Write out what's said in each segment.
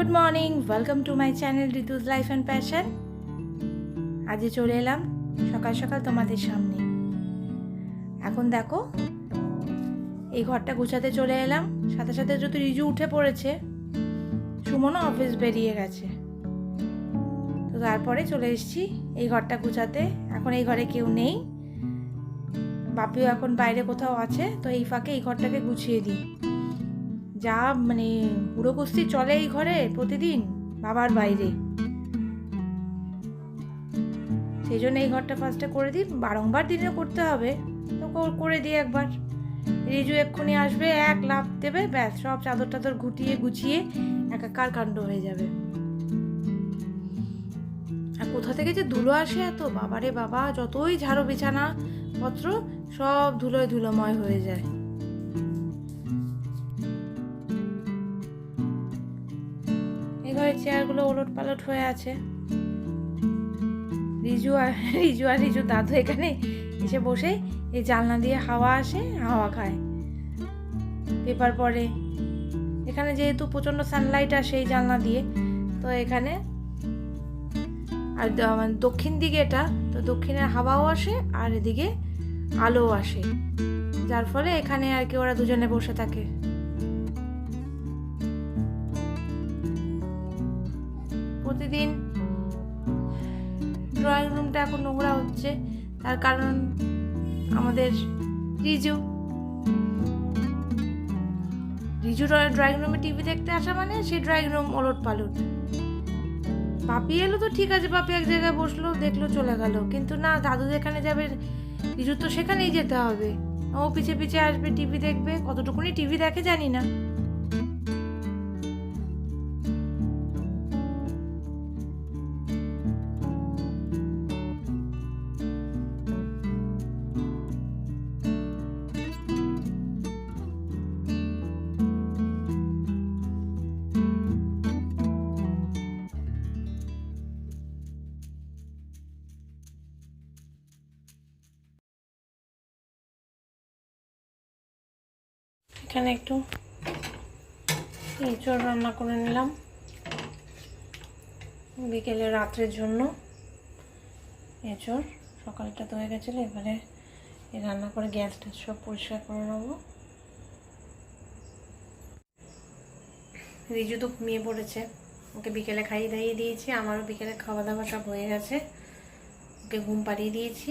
Good morning, welcome to my channel Ritu's life and passion. আজকে চলে এলাম সকাল সকাল তোমাদের সামনে। এখন দেখো এই ঘরটা গুছাতে চলে এলাম, সাথে সাথে যদি রিজু উঠে পড়েছে, সুমনও অফিস বেরিয়ে গেছে, তো তারপরে চলে এসেছি এই ঘরটা গুছাতে। এখন এই ঘরে কেউ নেই, বাপিও এখন বাইরে কোথাও আছে, তো এই ফাঁকে এই ঘরটাকে গুছিয়ে দিই। যা মানে হুড়োকুস্তি চলে এই ঘরে প্রতিদিন বাবার বাইরে, সেই জন্য এই ঘরটা ফার্স্টে করে দিই। বারংবার দিনে করতে হবে তো করে দিই একবার। রিজু এক্ষুনি আসবে, এক লাফ দেবে, ব্যাস সব চাদর টাদর গুছিয়ে একাকার কাণ্ড হয়ে যাবে। আর কোথা থেকে যে ধুলো আসে এত, বাবারে বাবা, যতই ঝাড়ু বিছানা পত্র সব ধুলোয় ধুলোময় হয়ে যায়। এই ঘরের চেয়ারগুলো ওলট পালট হয়ে আছে। রিজু আর রিজু দাদু এখানে এসে বসে এই জানলা দিয়ে হাওয়া আসে, হাওয়া খায়, পেপার পড়ে। এখানে যেহেতু প্রচণ্ড সানলাইট আসে এই জানলা দিয়ে, তো এখানে আর দক্ষিণ দিকে এটা, তো দক্ষিণের হাওয়াও আসে আর এদিকে আলোও আসে, যার ফলে এখানে আর কি ওরা দুজনে বসে থাকে। প্রতিদিন ড্রয়িং রুমটা এখন নোংরা হচ্ছে, তার কারণ আমাদের রিজু ড্রয়িং রুমে টিভি দেখতে আসা মানে সেই ড্রয়িং রুম ওলট পালট। পাপি এলো তো ঠিক আছে, পাপি এক জায়গায় বসলো, দেখলো, চলে গেল, কিন্তু না, দাদু যেখানে যাবে রিজু তো সেখানেই যেতে হবে। ও পিছে পিছে আসবে, টিভি দেখবে, কতটুকুনি টিভি দেখে জানি না। এখানে একটু এঁচড় রান্না করে নিলাম বিকেলে রাত্রের জন্য। এঁচড় সকালটা তো হয়ে গেছিলো, এবারে রান্না করে গ্যাসটা সব পরিষ্কার করে নেবো। রিজু তো ঘুমিয়ে পড়েছে, ওকে বিকেলে খাইয়ে দাইয়ে দিয়েছি, আমারও বিকেলে খাওয়া দাওয়া সব হয়ে গেছে, ওকে ঘুম পাড়িয়ে দিয়েছি।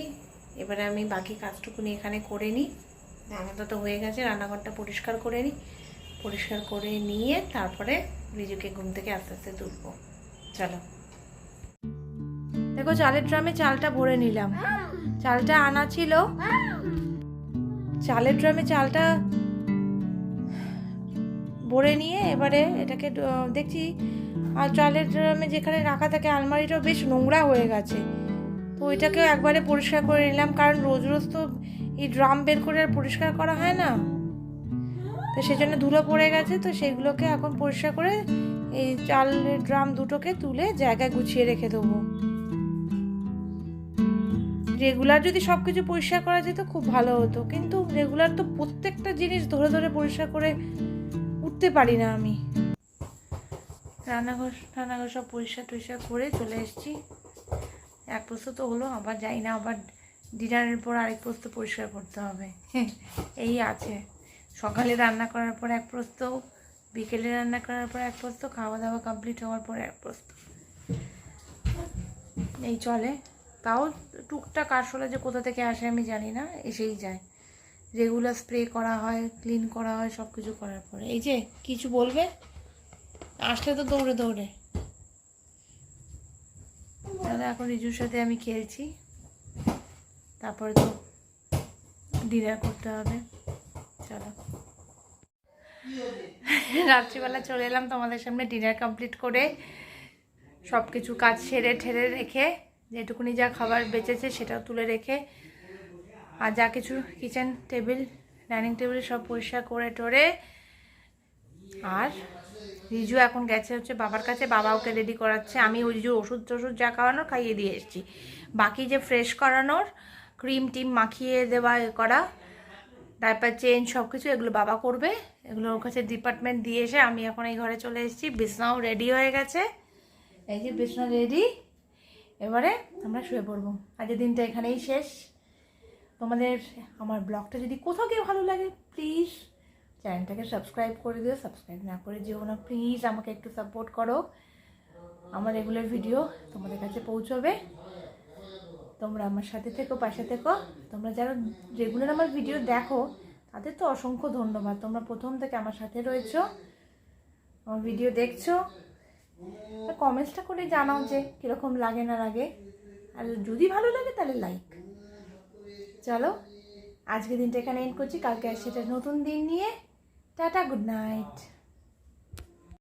এবারে আমি বাকি কাজটুকুনি এখানে করে নিই, আমাদের তো হয়ে গেছে। রান্নাঘরটা পরিষ্কার করে নিই, পরিষ্কার করে নিয়ে তারপরে রিজুকে ঘুম থেকে আস্তে আস্তে তুলবো। চলো, দেখো চালের ড্রামে চালটা ভরে নিলাম। চালটা আনা ছিল, চালের ড্রামে চালটা ভরে নিয়ে এবারে এটাকে দেখছি, আর চালের ড্রামে যেখানে রাখা থাকে আলমারিটাও বেশ নোংরা হয়ে গেছে, তো ওইটাকেও একবারে পরিষ্কার করে নিলাম, কারণ রোজ রোজ তো এই ড্রাম বের করে আর পরিষ্কার করা হয় না, তো সেই জন্য ধুলো পড়ে গেছে। তো সেগুলোকে এখন পরিষ্কার করে এই চালের ড্রাম দুটোকে তুলে জায়গায় গুছিয়ে রেখে দেবো। রেগুলার যদি সব কিছু পরিষ্কার করা যেত খুব ভালো হতো, কিন্তু রেগুলার তো প্রত্যেকটা জিনিস ধরে ধরে পরিষ্কার করে উঠতে পারি না আমি। রান্নাঘর সব পরিষ্কার টরিষ্কার করে চলে এসেছি। এক প্রস্তুত তো হলো, আবার যাই না, আবার ডিনারের পর আরেক প্রস্তুত পরিষ্কার করতে হবে। এই আছে, সকালে রান্না করার পর এক প্রস্ত, বিকেলে রান্না করার পর এক প্রস্ত, খাওয়া দাওয়া কমপ্লিট হওয়ার পর এক প্রস্ত, এই চলে। তাও টুকটাক আসলে যে কোথা থেকে আসে আমি জানি না, এসেই যায়। রেগুলার স্প্রে করা হয়, ক্লিন করা হয়, সব কিছু করার পরে। এই যে কিছু বলবে, আসলে তো দৌড়ে দৌড়ে। তাহলে এখন রিজুর সাথে আমি খেলছি, তারপরে তো ডিনার করতে হবে। চলো, রাত্রিবেলা চলে এলাম তোমাদের সামনে ডিনার কমপ্লিট করে, সব কিছু কাজ সেরে ঠেরে রেখে, যেটুকুনি যা খাবার বেঁচেছে সেটাও তুলে রেখে, আর যা কিছু কিচেন টেবিল, ডাইনিং টেবিল সব পরিষ্কার করে টোরে। আর রিজু এখন গেছে হচ্ছে বাবার কাছে, বাবা ওকে রেডি করাচ্ছে। আমি ওই রিজুর ওষুধ যা খাওয়ানোর খাইয়ে দিয়ে এসেছি, বাকি যে ফ্রেশ করানোর, ক্রিম টিম মাখিয়ে দেওয়া করা, ডাইপার চেঞ্জ সব কিছু এগুলো বাবা করবে। এগুলো ওর কাছে ডিপার্টমেন্ট দিয়ে এসে আমি এখন এই ঘরে চলে এসেছি। বিছনাও রেডি হয়ে গেছে, এই যে বিছনা রেডি। এবারে আমরা শুয়ে পড়বো। আজকের দিনটা এখানেই শেষ। তোমাদের আমার ব্লগটা যদি কোথাও কেউ ভালো লাগে প্লিজ চ্যানেলটাকে সাবস্ক্রাইব করে দিও। সাবস্ক্রাইব না করে যেও না প্লিজ, আমাকে একটু সাপোর্ট করো। আমার রেগুলার ভিডিও তোমাদের কাছে পৌঁছবে। তোমরা আমার সাথে থেকো, পাশে থেকো। তোমরা যারা রেগুলার আমার ভিডিও দেখো তাদের তো অসংখ্য ধন্যবাদ। তোমরা প্রথম থেকে আমার সাথে রয়েছো, আমার ভিডিও দেখছো। কমেন্টসটা করে জানাও যে কীরকম লাগে না লাগে, আর যদি ভালো লাগে তাহলে লাইক। চলো আজকে দিনটা এখানে এন্ড করছি, কালকে আসছি একটা নতুন দিন নিয়ে। Tata, good night.